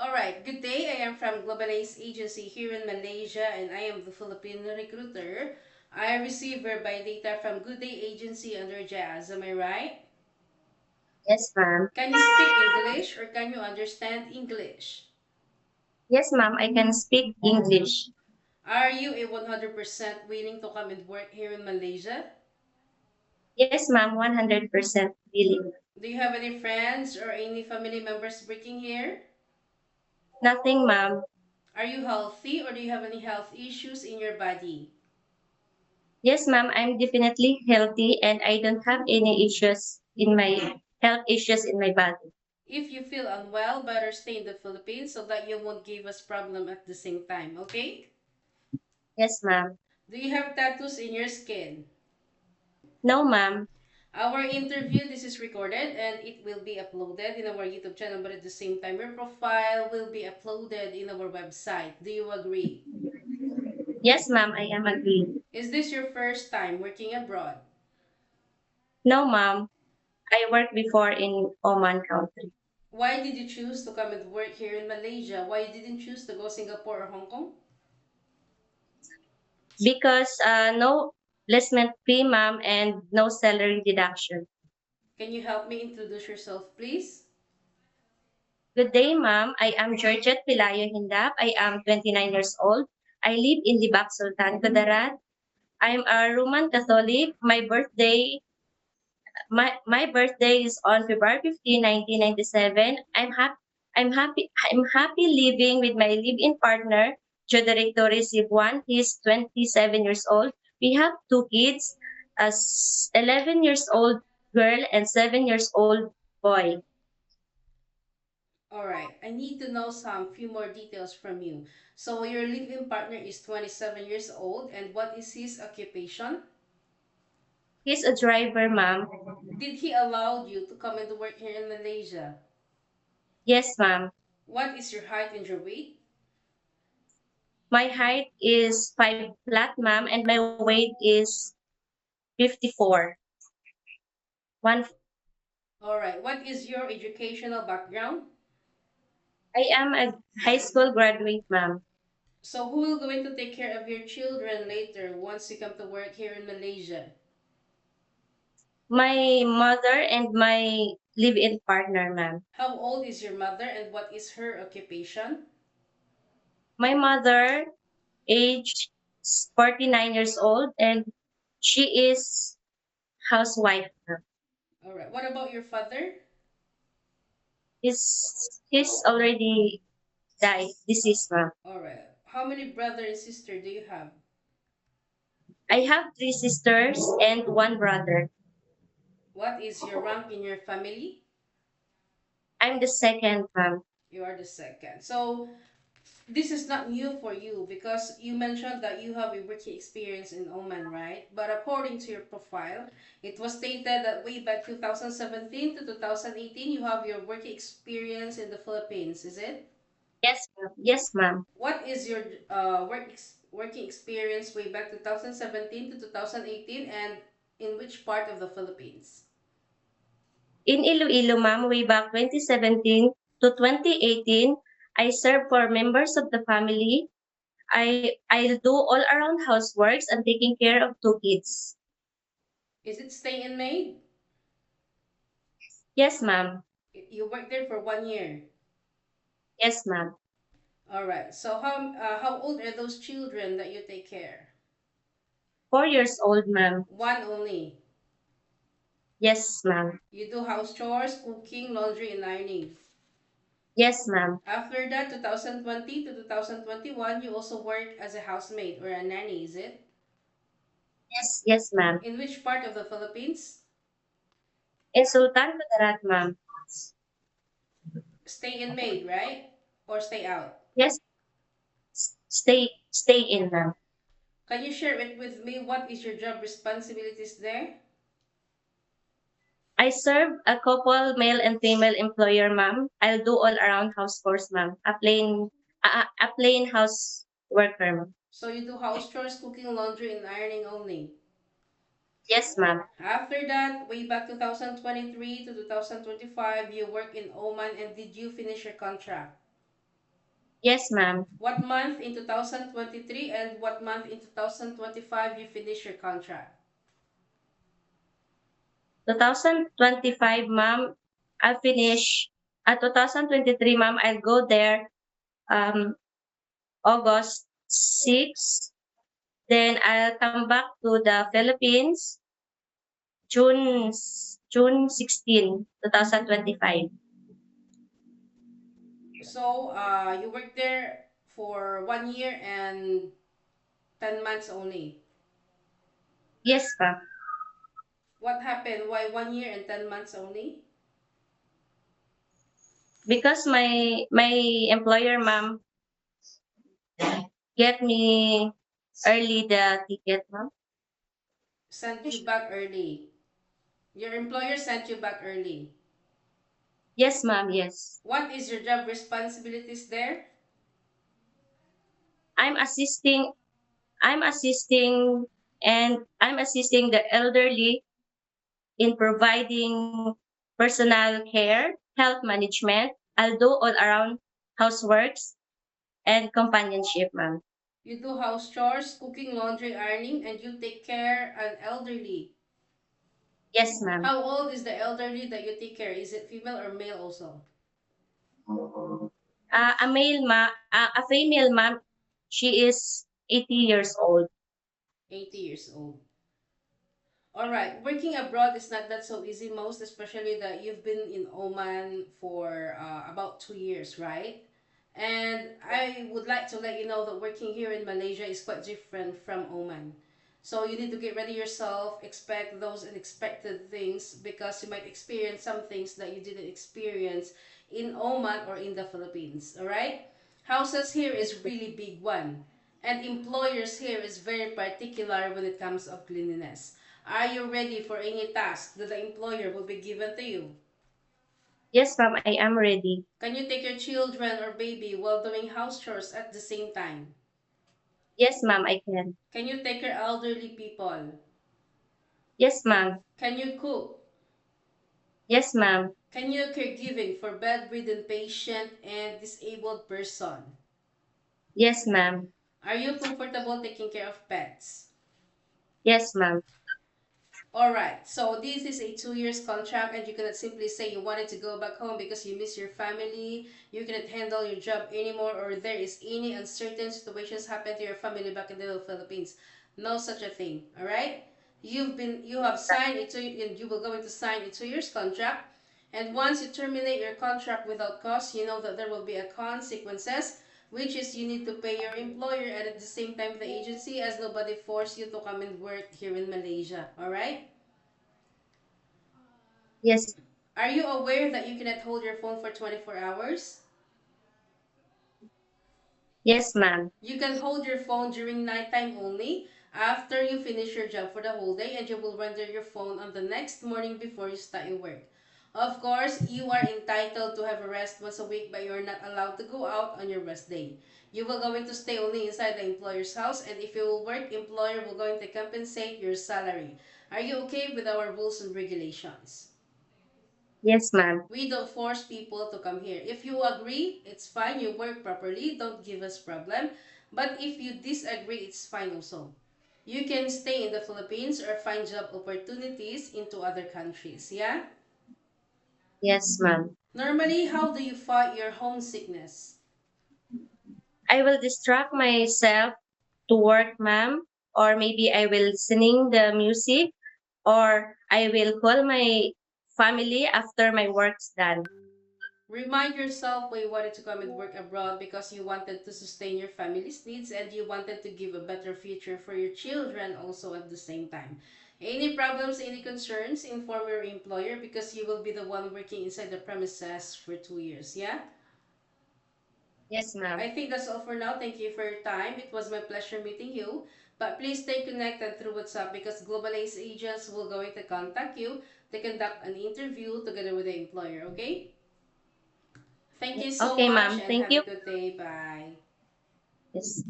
All right, good day. I am from Globalize Agency here in Malaysia and I am the Filipino recruiter. I receive verify data from Good Day Agency under Jazz. Am I right? Yes, ma'am. Can you speak English or can you understand English? Yes, ma'am. I can speak English. Are you a 100% willing to come and work here in Malaysia? Yes, ma'am. 100% willing. Do you have any friends or any family members working here? Nothing, ma'am. Are you healthy or do you have any health issues in your body? Yes, ma'am. I'm definitely healthy and I don't have any issues in my health issues in my body. If you feel unwell, better stay in the Philippines so that you won't give us problem at the same time, okay? Yes, ma'am. Do you have tattoos in your skin? No, ma'am. Our interview, this is recorded and it will be uploaded in our YouTube channel, but at the same time, your profile will be uploaded in our website. Do you agree? Yes, ma'am. I am agree. Is this your first time working abroad? No, ma'am. I worked before in Oman country Why did you choose to come and work here in Malaysia? Why you didn't choose to go Singapore or Hong Kong? because no placement fee, ma'am, and no salary deduction. Can you help me introduce yourself, please? Good day, ma'am. I am Georgette Pilayo Hindap. I am 29 years old. I live in Libak, Sultan Kudarat. I'm a Roman Catholic. My birthday is on February 15, 1997. I'm happy living with my live-in partner, Joderic Torres Sibuan. He's 27 years old. We have two kids, a 11 years old girl and 7 years old boy. All right, I need to know some few more details from you. So your live-in partner is 27 years old and what is his occupation? He's a driver, ma'am. Did he allow you to come and work here in Malaysia? Yes, ma'am. What is your height and your weight? My height is 5 flat, ma'am, and my weight is 54. One, All right, what is your educational background? I am a high school graduate, ma'am. So who will going to take care of your children later once you come to work here in Malaysia? My mother and my live-in partner, ma'am. How old is your mother and what is her occupation? My mother, age 49 years old, and she is housewife, ma'am. All right, what about your father? He's already died, deceased, ma'am. All right, how many brother and sister do you have? I have three sisters and one brother. What is your rank in your family? I'm the second, ma'am. You are the second. So this is not new for you because you mentioned that you have a working experience in Oman, right? But according to your profile, it was stated that way back 2017 to 2018, you have your working experience in the Philippines, is it? Yes, ma'am. Yes, ma'am. What is your working experience way back 2017 to 2018 and in which part of the Philippines? In Iloilo, ma'am, way back 2017 to 2018, I serve for members of the family. I'll do all around houseworks and taking care of two kids. Is it stay in May? Yes, ma'am. You worked there for 1 year. Yes, ma'am. All right. So how old are those children that you take care? 4 years old, ma'am. One only. Yes, ma'am. You do house chores, cooking, laundry, and ironing. Yes, ma'am. After that, 2020 to 2021, you also work as a housemaid or a nanny, is it? Yes, yes, ma'am. In which part of the Philippines? In Sultan Kudarat, ma'am. Stay in maid, right? Or stay out? Yes, stay in, ma'am. Can you share it with me? What is your job responsibilities there? I serve a couple male and female employer, ma'am. I'll do all around house chores, ma'am. A plain house worker, ma'am. So you do house chores, cooking, laundry, and ironing only. Yes, ma'am. After that, way back 2023 to 2025, you work in Oman and did you finish your contract? Yes, ma'am. What month in 2023 and what month in 2025 you finish your contract? 2025, ma'am, I'll finish. At 2023, ma'am, I'll go there August 6. Then I'll come back to the Philippines June June 16, 2025. So, you worked there for 1 year and 10 months only. Yes, ma'am. What happened? Why 1 year and 10 months only? Because my employer, ma'am, get me early the ticket, ma'am. Sent you back early. Your employer sent you back early. Yes, ma'am. Yes. What is your job responsibilities there? I'm assisting. I'm assisting, and I'm assisting the elderly in providing personal care, health management. I'll do all around houseworks and companionship, ma'am. You do house chores, cooking, laundry, ironing, and you take care an elderly. Yes, ma'am. How old is the elderly that you take care? Is it female or male also? A female ma'am. She is 80 years old. 80 years old. All right, working abroad is not that so easy, most especially that you've been in Oman for about 2 years, right? And I would like to let you know that working here in Malaysia is quite different from Oman. So you need to get ready yourself, expect those unexpected things because you might experience some things that you didn't experience in Oman or in the Philippines, all right? Houses here is really big one. And employers here is very particular when it comes of cleanliness. Are you ready for any task that the employer will be given to you? Yes, ma'am, I am ready. Can you take your children or baby while doing house chores at the same time? Yes, ma'am, I can. Can you take your elderly people? Yes, ma'am. Can you cook? Yes, ma'am. Can you caregiving for bedridden patient and disabled person? Yes, ma'am. Are you comfortable taking care of pets? Yes, ma'am. All right, so this is a 2 years contract, and you cannot simply say you wanted to go back home because you miss your family, you cannot handle your job anymore, or there is any uncertain situations happen to your family back in the Philippines. No such a thing. All right, you have signed it, and you will going to sign a 2 years contract, and once you terminate your contract without cause, you know that there will be a consequences, which is you need to pay your employer and at the same time the agency, as nobody forced you to come and work here in Malaysia. All right. Yes, Are you aware that you cannot hold your phone for 24 hours? yes, ma'am. You can hold your phone during nighttime only after you finish your job for the whole day, and you will render your phone on the next morning before you start your work. Of course, you are entitled to have a rest once a week, but you are not allowed to go out on your rest day. You will going to stay only inside the employer's house, and if you will work, employer will going to compensate your salary. Are you okay with our rules and regulations? Yes, ma'am. We don't force people to come here. If you agree, it's fine. You work properly. Don't give us problem. But if you disagree, it's fine also. You can stay in the Philippines or find job opportunities into other countries. Yeah? Yes, ma'am. Normally, how do you fight your homesickness? I will distract myself to work, ma'am, or maybe I will sing the music, or I will call my family after my work's done. Remind yourself why you wanted to come and work abroad because you wanted to sustain your family's needs and you wanted to give a better future for your children also at the same time. Any problems, any concerns, inform your employer because you will be the one working inside the premises for 2 years. Yeah? Yes, ma'am. I think that's all for now. Thank you for your time. It was my pleasure meeting you. But please stay connected through WhatsApp because Global Ace agents will going to contact you to conduct an interview together with the employer. Okay? Thank you so Okay, much ma'am. and Thank have a you. good day. Bye. Yes.